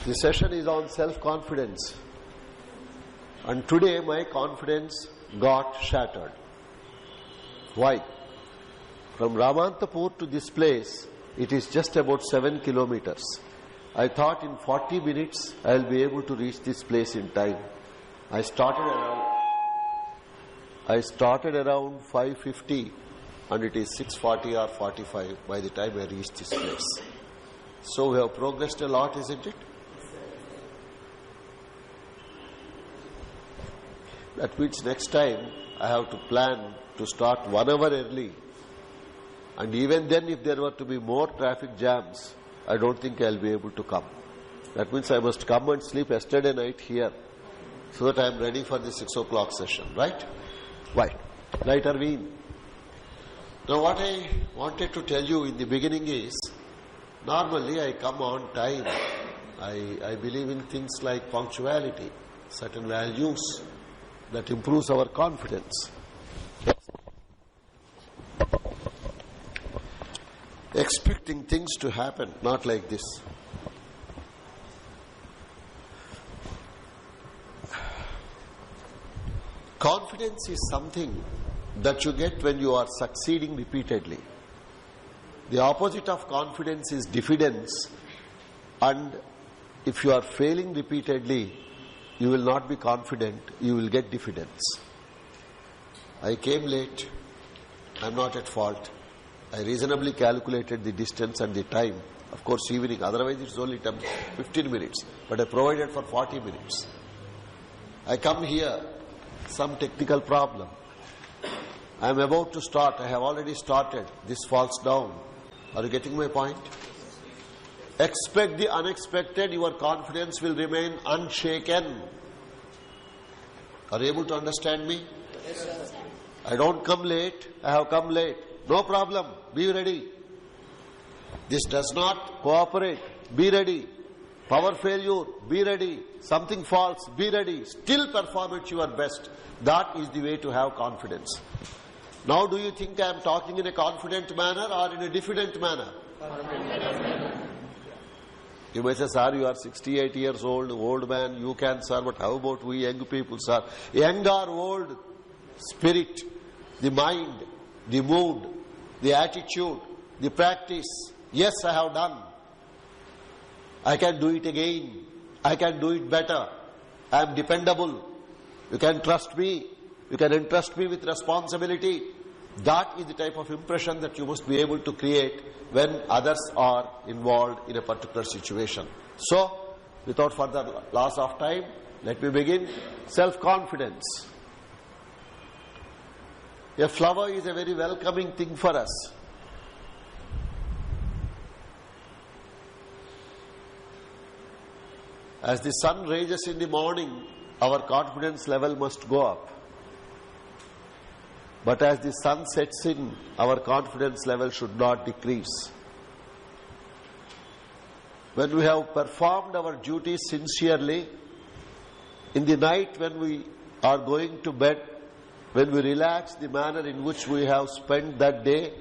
The session is on self-confidence, and today my confidence got shattered. Why? From Ramantapur to this place, it is just about 7 kilometers. I thought in 40 minutes I will be able to reach this place in time. I started around 5:50 and it is 6:40 or 45 by the time I reached this place. So we have progressed a lot, isn't it? That means next time I have to plan to start 1 hour early. And even then, if there were to be more traffic jams, I don't think I will be able to come. That means I must come and sleep yesterday night here, so that I am ready for the 6 o'clock session, right? Why? Right, Arvind? Now what I wanted to tell you in the beginning is, normally I come on time. I believe in things like punctuality, certain values that improves our confidence. Expecting things to happen, not like this. Confidence is something that you get when you are succeeding repeatedly. The opposite of confidence is diffidence, and if you are failing repeatedly, you will not be confident, you will get diffidence. I came late, I am not at fault. I reasonably calculated the distance and the time. Of course, evening, otherwise it's only 15 minutes, but I provided for 40 minutes. I come here, some technical problem. I am about to start, I have already started, this falls down. Are you getting my point? Expect the unexpected, your confidence will remain unshaken. Are you able to understand me? Yes, sir. I don't come late, I have come late. No problem, be ready. This does not cooperate, be ready. Power failure, be ready. Something falls, be ready. Still perform at your best. That is the way to have confidence. Now do you think I am talking in a confident manner or in a diffident manner? You may say, sir, you are 68 years old man, you can, sir, but how about we young people, sir? Young or old, spirit, the mind, the mood, the attitude, the practice. Yes, I have done. I can do it again. I can do it better. I am dependable. You can trust me. You can entrust me with responsibility. That is the type of impression that you must be able to create when others are involved in a particular situation. So, without further loss of time, let me begin. Self-confidence. A flower is a very welcoming thing for us. As the sun rises in the morning, our confidence level must go up. But as the sun sets in, our confidence level should not decrease. When we have performed our duties sincerely, in the night when we are going to bed, when we relax the manner in which we have spent that day,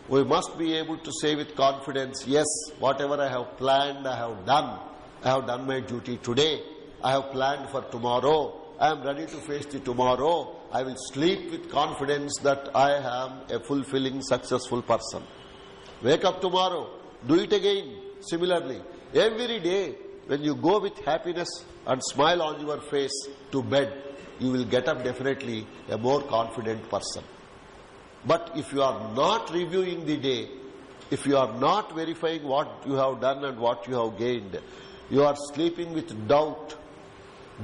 we must be able to say with confidence, yes, whatever I have planned, I have done. I have done my duty today. I have planned for tomorrow. I am ready to face the tomorrow. I will sleep with confidence that I am a fulfilling, successful person. Wake up tomorrow. Do it again. Similarly, every day when you go with happiness and smile on your face to bed, you will get up definitely a more confident person. But if you are not reviewing the day, if you are not verifying what you have done and what you have gained, you are sleeping with doubt,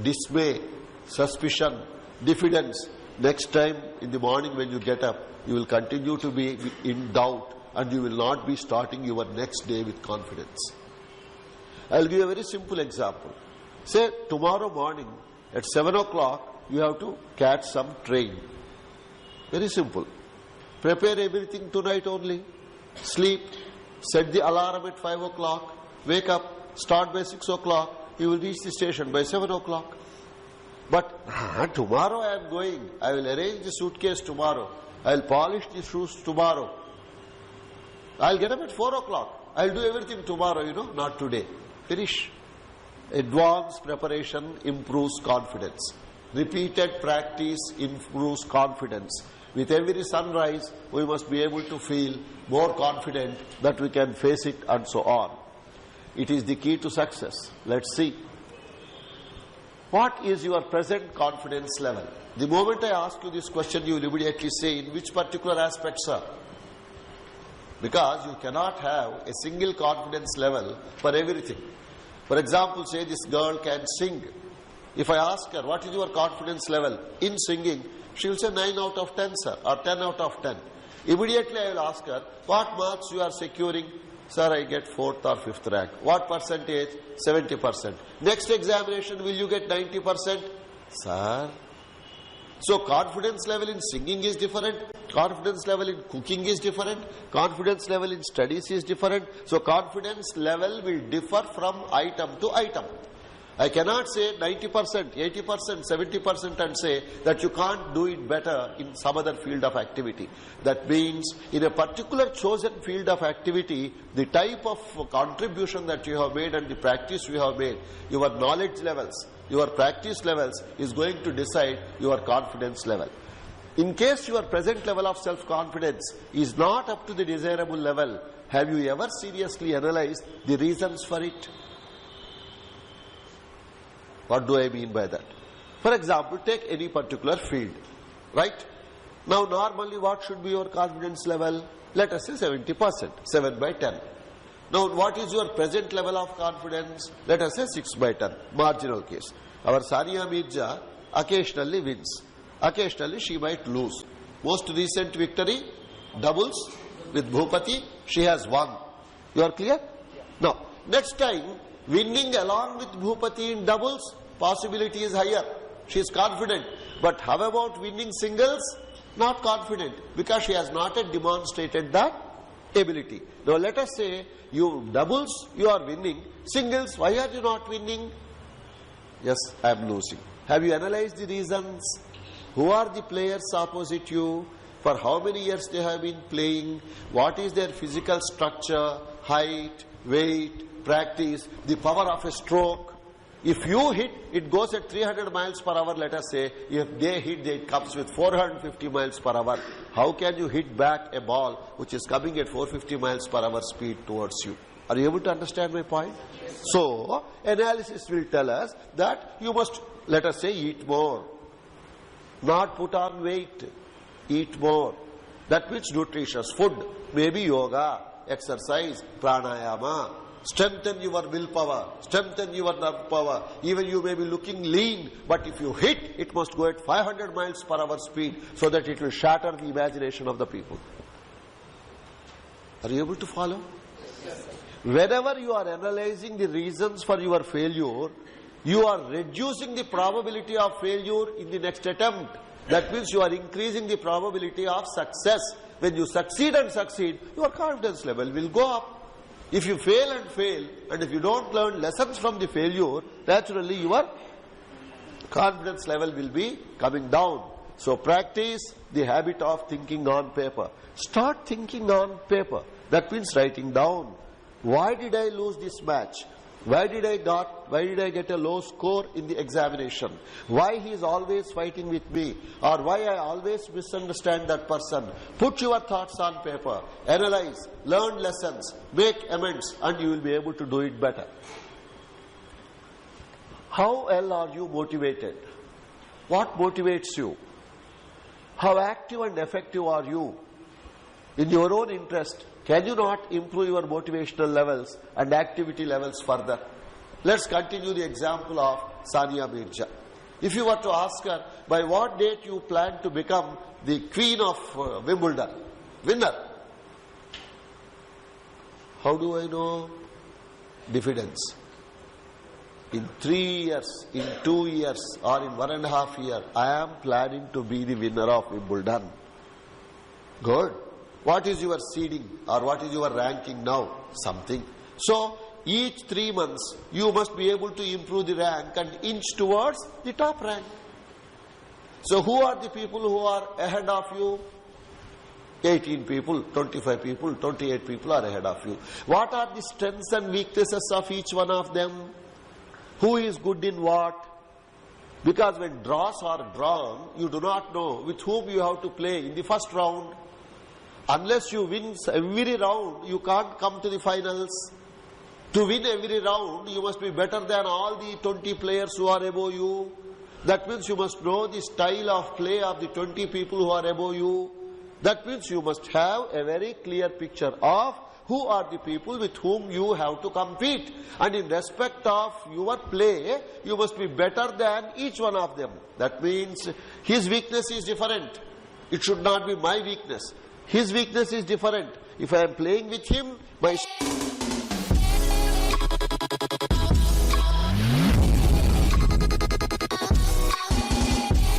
dismay, suspicion, diffidence. Next time in the morning when you get up, you will continue to be in doubt and you will not be starting your next day with confidence. I will give a very simple example. Say tomorrow morning at 7 o'clock, you have to catch some train. Very simple. Prepare everything tonight only. Sleep. Set the alarm at 5 o'clock. Wake up. Start by 6 o'clock. You will reach the station by 7 o'clock. But tomorrow I am going. I will arrange the suitcase tomorrow. I will polish the shoes tomorrow. I will get up at 4 o'clock. I will do everything tomorrow, not today. Finish. Advanced preparation improves confidence. Repeated practice improves confidence. With every sunrise, we must be able to feel more confident that we can face it and so on. It is the key to success. Let's see. What is your present confidence level? The moment I ask you this question, you will immediately say in which particular aspect, sir? Because you cannot have a single confidence level for everything. For example, say this girl can sing. If I ask her, what is your confidence level in singing? She will say 9 out of 10, sir, or 10 out of 10. Immediately I will ask her, what marks you are securing? Sir, I get 4th or 5th rank. What percentage? 70%. Next examination, will you get 90%? Sir. So confidence level in singing is different. Confidence level in cooking is different. Confidence level in studies is different. So confidence level will differ from item to item. I cannot say 90%, 80%, 70% and say that you can't do it better in some other field of activity. That means in a particular chosen field of activity, the type of contribution that you have made and the practice you have made, your knowledge levels, your practice levels is going to decide your confidence level. In case your present level of self-confidence is not up to the desirable level, have you ever seriously analyzed the reasons for it? What do I mean by that? For example, take any particular field, right? Now, normally what should be your confidence level? Let us say 70%, 7 by 10. Now, what is your present level of confidence? Let us say 6 by 10, marginal case. Our Sania Mirza occasionally wins. Occasionally she might lose. Most recent victory, doubles with Bhupati, she has won. You are clear? Now, next time, winning along with Bhupati in doubles, possibility is higher. She is confident. But how about winning singles? Not confident, because she has not yet demonstrated that ability. Now let us say, you doubles, you are winning. Singles, why are you not winning? Yes, I am losing. Have you analyzed the reasons? Who are the players opposite you? For how many years they have been playing? What is their physical structure, height, weight, practice, the power of a stroke? If you hit, it goes at 300 miles per hour, let us say. If they hit, it comes with 450 miles per hour. How can you hit back a ball which is coming at 450 miles per hour speed towards you? Are you able to understand my point? So, analysis will tell us that you must, let us say, eat more. Not put on weight. Eat more. That means nutritious food. Maybe yoga, exercise, pranayama. Strengthen your willpower, strengthen your nerve power. Even you may be looking lean, but if you hit, it must go at 500 miles per hour speed so that it will shatter the imagination of the people. Are you able to follow? Yes. Whenever you are analyzing the reasons for your failure, you are reducing the probability of failure in the next attempt. That means you are increasing the probability of success. When you succeed and succeed, your confidence level will go up. If you fail, and if you don't learn lessons from the failure, naturally your confidence level will be coming down. So practice the habit of thinking on paper. Start thinking on paper. That means writing down. Why did I lose this match? Why did I get a low score in the examination? Why he is always fighting with me? Or why I always misunderstand that person? Put your thoughts on paper. Analyze, learn lessons, make amends, and you will be able to do it better. How well are you motivated? What motivates you? How active and effective are you? In your own interest, can you not improve your motivational levels and activity levels further? Let's continue the example of Sania Mirza. If you were to ask her, by what date you plan to become the queen of Wimbledon, winner? How do I know? Diffidence. In 3 years, in 2 years, or in 1.5 years, I am planning to be the winner of Wimbledon. Good. What is your seeding or what is your ranking now? Something. So, each 3 months, you must be able to improve the rank and inch towards the top rank. So, who are the people who are ahead of you? 18 people, 25 people, 28 people are ahead of you. What are the strengths and weaknesses of each one of them? who is good in what. Because when draws are drawn, you do not know with whom you have to play in the first round. Unless you win every round, you can't come to the finals. To win every round, you must be better than all the 20 players who are above you. That means you must know the style of play of the 20 people who are above you. That means you must have a very clear picture of who are the people with whom you have to compete. And in respect of your play, you must be better than each one of them. That means his weakness is different. It should not be my weakness. His weakness is different. If I am playing with him, my